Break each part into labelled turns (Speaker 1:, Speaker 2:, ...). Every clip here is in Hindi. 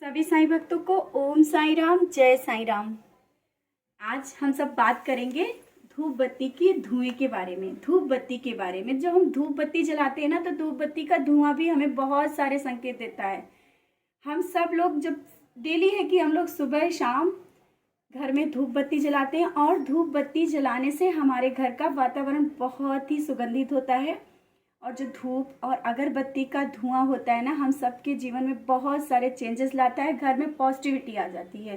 Speaker 1: सभी साईं भक्तों को ओम साईं राम, जय साईं राम। आज हम सब बात करेंगे धूप बत्ती की धुएं के बारे में। धूप बत्ती के बारे में, जब हम धूप बत्ती जलाते हैं ना, तो धूप बत्ती का धुआं भी हमें बहुत सारे संकेत देता है। हम सब लोग जब डेली है कि हम लोग सुबह शाम घर में धूप बत्ती जलाते हैं, और धूप बत्ती जलाने से हमारे घर का वातावरण बहुत ही सुगंधित होता है। और जो धूप और अगरबत्ती का धुआं होता है ना, हम सबके जीवन में बहुत सारे चेंजेस लाता है, घर में पॉजिटिविटी आ जाती है।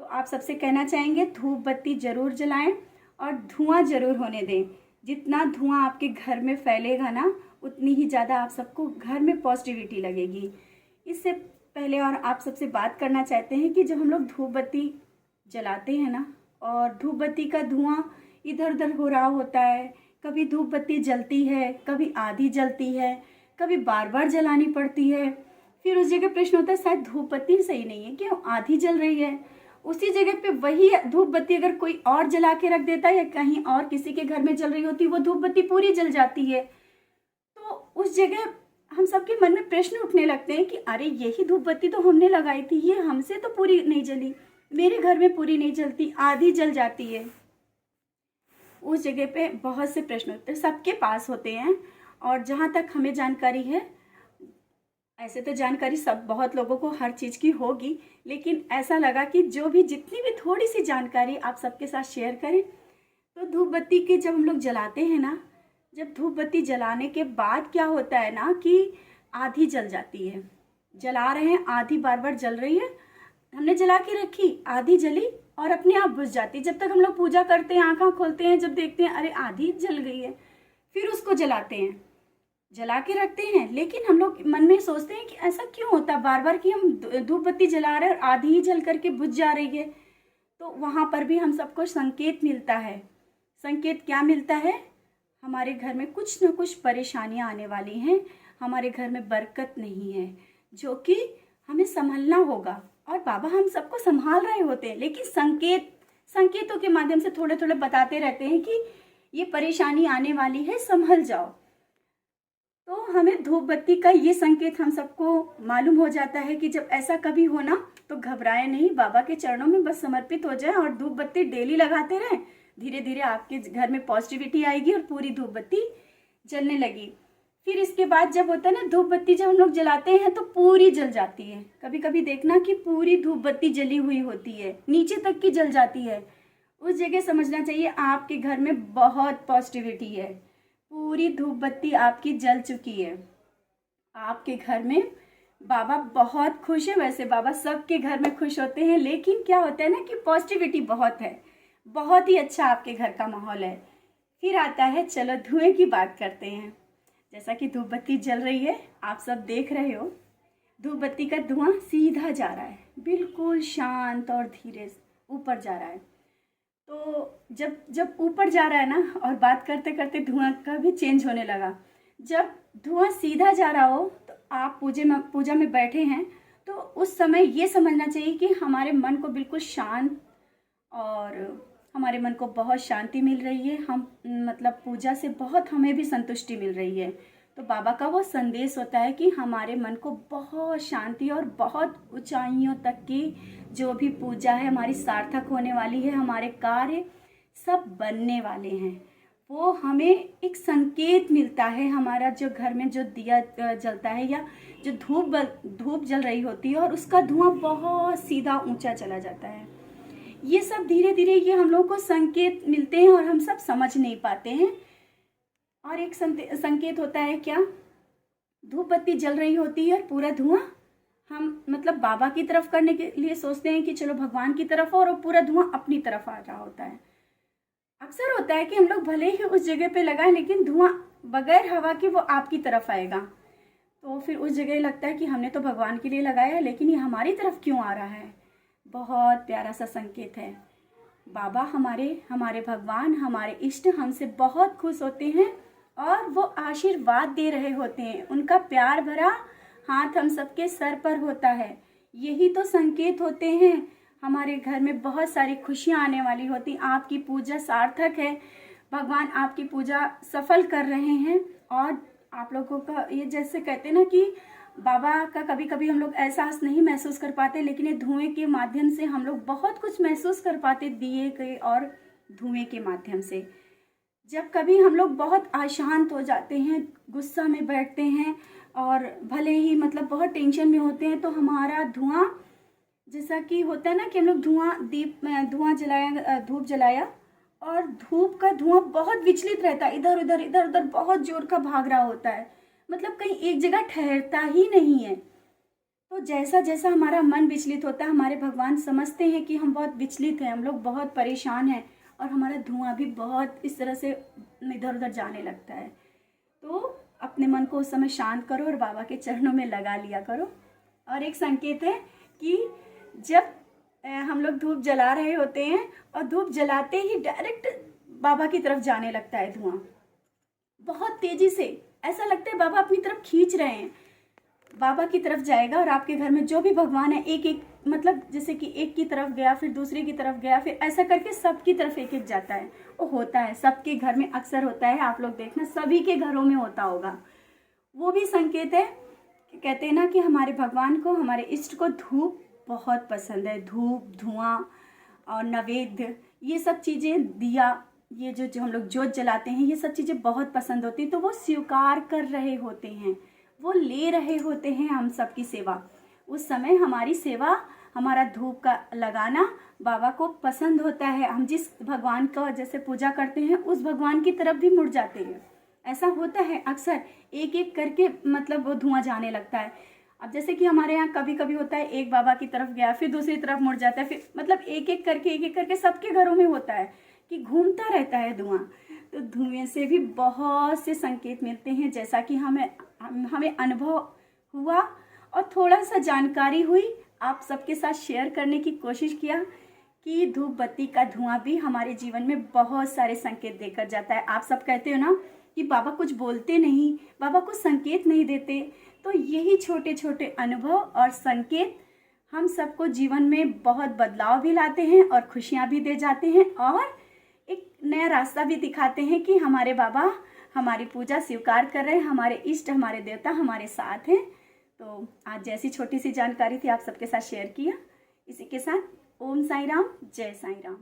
Speaker 1: तो आप सबसे कहना चाहेंगे धूप बत्ती ज़रूर जलाएं और धुआं ज़रूर होने दें। जितना धुआं आपके घर में फैलेगा ना, उतनी ही ज़्यादा आप सबको घर में पॉजिटिविटी लगेगी। इससे पहले और आप सबसे बात करना चाहते हैं कि जब हम लोग धूप बत्ती जलाते हैं ना, और धूप बत्ती का धुआं इधर उधर हो रहा होता है, कभी धूप बत्ती जलती है, कभी आधी जलती है, कभी बार बार जलानी पड़ती है। फिर उस जगह प्रश्न होता है शायद धूप बत्ती सही नहीं है, क्यों आधी जल रही है। उसी जगह पे वही धूप बत्ती अगर कोई और जला के रख देता है, या कहीं और किसी के घर में जल रही होती, वो धूप बत्ती पूरी जल जाती है। तो उस जगह हम सबके मन में प्रश्न उठने लगते हैं कि अरे यही धूप बत्ती तो हमने लगाई थी, ये हमसे तो पूरी नहीं जली, मेरे घर में पूरी नहीं जलती, आधी जल जाती है। उस जगह पे बहुत से प्रश्न होते हैं, सबके पास होते हैं। और जहाँ तक हमें जानकारी है, ऐसे तो जानकारी सब बहुत लोगों को हर चीज़ की होगी, लेकिन ऐसा लगा कि जो भी जितनी भी थोड़ी सी जानकारी आप सबके साथ शेयर करें। तो धूप बत्ती के जब हम लोग जलाते हैं ना, जब धूप बत्ती जलाने के बाद क्या होता है ना कि आधी जल जाती है। जला रहे हैं, आधी बार बार जल रही है, हमने जला के रखी, आधी जली और अपने आप बुझ जाती। जब तक हम लोग पूजा करते हैं, आँखें खोलते हैं, जब देखते हैं अरे आधी जल गई है, फिर उसको जलाते हैं, जला के रखते हैं। लेकिन हम लोग मन में सोचते हैं कि ऐसा क्यों होता है बार बार कि हम धूप बत्ती जला रहे हैं और आधी ही जल करके बुझ जा रही है। तो वहाँ पर भी हम सबको संकेत मिलता है। संकेत क्या मिलता है? हमारे घर में कुछ न कुछ परेशानियाँ आने वाली हैं, हमारे घर में बरकत नहीं है, जो कि हमें संभलना होगा। और बाबा हम सबको संभाल रहे होते हैं, लेकिन संकेतों के माध्यम से थोड़े थोड़े बताते रहते हैं कि ये परेशानी आने वाली है, संभल जाओ। तो हमें धूप बत्ती का ये संकेत हम सबको मालूम हो जाता है कि जब ऐसा कभी हो ना, तो घबराए नहीं, बाबा के चरणों में बस समर्पित हो जाए और धूप बत्ती डेली लगाते रहें। धीरे धीरे आपके घर में पॉजिटिविटी आएगी और पूरी धूप बत्ती जलने लगी। फिर इसके बाद जब होता है ना, धूप बत्ती जब हम लोग जलाते हैं तो पूरी जल जाती है। कभी कभी देखना कि पूरी धूप बत्ती जली हुई होती है, नीचे तक की जल जाती है। उस जगह समझना चाहिए आपके घर में बहुत पॉजिटिविटी है, पूरी धूप बत्ती आपकी जल चुकी है। आपके घर में बाबा बहुत खुश है। वैसे बाबा सबके घर में खुश होते हैं, लेकिन क्या होता है ना कि पॉजिटिविटी बहुत है, बहुत ही अच्छा आपके घर का माहौल है। फिर आता है, चलो धुएं की बात करते हैं। जैसा कि धूप बत्ती जल रही है, आप सब देख रहे हो, धूप बत्ती का धुआं सीधा जा रहा है, बिल्कुल शांत और धीरे ऊपर जा रहा है। तो जब ऊपर जा रहा है ना, और बात करते करते धुआं का भी चेंज होने लगा। जब धुआं सीधा जा रहा हो, तो आप पूजा में बैठे हैं, तो उस समय ये समझना चाहिए कि हमारे मन को बिल्कुल शांत, और हमारे मन को बहुत शांति मिल रही है। हम मतलब पूजा से बहुत हमें भी संतुष्टि मिल रही है। तो बाबा का वो संदेश होता है कि हमारे मन को बहुत शांति और बहुत ऊंचाइयों तक की जो भी पूजा है हमारी सार्थक होने वाली है, हमारे कार्य सब बनने वाले हैं। वो हमें एक संकेत मिलता है। हमारा जो घर में जो दिया जलता है, या जो धूप जल रही होती है, और उसका धुआं बहुत सीधा ऊंचा चला जाता है। ये सब धीरे धीरे ये हम लोगों को संकेत मिलते हैं, और हम सब समझ नहीं पाते हैं। और एक संकेत होता है क्या? धूप बत्ती जल रही होती है और पूरा धुआं हम मतलब बाबा की तरफ करने के लिए सोचते हैं कि चलो भगवान की तरफ, और पूरा धुआं अपनी तरफ आ रहा होता है। अक्सर होता है कि हम लोग भले ही उस जगह पे लगाएं, लेकिन धुआं बगैर हवा के वो आपकी तरफ आएगा। तो फिर उस जगह लगता है कि हमने तो भगवान के लिए लगाया, लेकिन ये हमारी तरफ क्यों आ रहा है। बहुत प्यारा सा संकेत है। बाबा हमारे भगवान, हमारे इष्ट हमसे बहुत खुश होते हैं, और वो आशीर्वाद दे रहे होते हैं। उनका प्यार भरा हाथ हम सबके सर पर होता है। यही तो संकेत होते हैं। हमारे घर में बहुत सारी खुशियाँ आने वाली होती। आपकी पूजा सार्थक है, भगवान आपकी पूजा सफल कर रहे हैं। और आप लोगों का ये जैसे कहते हैं ना कि बाबा का कभी कभी हम लोग एहसास नहीं महसूस कर पाते, लेकिन ये धुएं के माध्यम से हम लोग बहुत कुछ महसूस कर पाते, दिए के और धुएं के माध्यम से। जब कभी हम लोग बहुत अशांत हो जाते हैं, गुस्सा में बैठते हैं और भले ही मतलब बहुत टेंशन में होते हैं, तो हमारा धुआं, जैसा कि होता है ना कि हम लोग धुआं जलाया, धूप जलाया और धूप का धुआं बहुत विचलित रहता है, इधर उधर बहुत जोर का भाग रहा होता है, मतलब कहीं एक जगह ठहरता ही नहीं है। तो जैसा जैसा हमारा मन विचलित होता है, हमारे भगवान समझते हैं कि हम बहुत विचलित हैं, हम लोग बहुत परेशान हैं और हमारा धुआं भी बहुत इस तरह से इधर उधर जाने लगता है। तो अपने मन को उस समय शांत करो और बाबा के चरणों में लगा लिया करो। और एक संकेत है कि जब हम लोग धूप जला रहे होते हैं और धूप जलाते ही डायरेक्ट बाबा की तरफ जाने लगता है धुआं, बहुत तेजी से, ऐसा लगता है बाबा अपनी तरफ खींच रहे हैं। बाबा की तरफ जाएगा और आपके घर में जो भी भगवान है, एक एक, मतलब जैसे कि एक की तरफ गया, फिर दूसरे की तरफ गया, फिर ऐसा करके सबकी तरफ एक एक जाता है। वो होता है सबके घर में, अक्सर होता है, आप लोग देखना सभी के घरों में होता होगा। वो भी संकेत है। कहते हैं ना कि हमारे भगवान को, हमारे इष्ट को धूप बहुत पसंद है। धूप, धुआं और नैवेद्य, ये सब चीज़ें, दिया, ये जो हम लोग जोत जलाते हैं, ये सब चीज़ें बहुत पसंद होती हैं। तो वो स्वीकार कर रहे होते हैं, वो ले रहे होते हैं हम सबकी सेवा। उस समय हमारी सेवा, हमारा धूप का लगाना बाबा को पसंद होता है। हम जिस भगवान का जैसे पूजा करते हैं, उस भगवान की तरफ भी मुड़ जाते हैं। ऐसा होता है अक्सर, एक एक करके मतलब वो धुआं जाने लगता है। अब जैसे कि हमारे यहाँ कभी कभी होता है, एक बाबा की तरफ गया, फिर दूसरी तरफ मुड़ जाता है, फिर मतलब एक एक करके सबके घरों में होता है कि घूमता रहता है धुआं। तो धुएं से भी बहुत से संकेत मिलते हैं, जैसा कि हमें अनुभव हुआ और थोड़ा सा जानकारी हुई, आप सबके साथ शेयर करने की कोशिश किया कि धूप बत्ती का धुआं भी हमारे जीवन में बहुत सारे संकेत देकर जाता है। आप सब कहते हो ना कि बाबा कुछ बोलते नहीं, बाबा कुछ संकेत नहीं देते, तो यही छोटे छोटे अनुभव और संकेत हम सबको जीवन में बहुत बदलाव भी लाते हैं और खुशियाँ भी दे जाते हैं और एक नया रास्ता भी दिखाते हैं कि हमारे बाबा हमारी पूजा स्वीकार कर रहे हैं, हमारे इष्ट, हमारे देवता हमारे साथ हैं। तो आज जैसी छोटी सी जानकारी थी आप सबके साथ शेयर किया। इसी के साथ ओम साई राम, जय साई राम।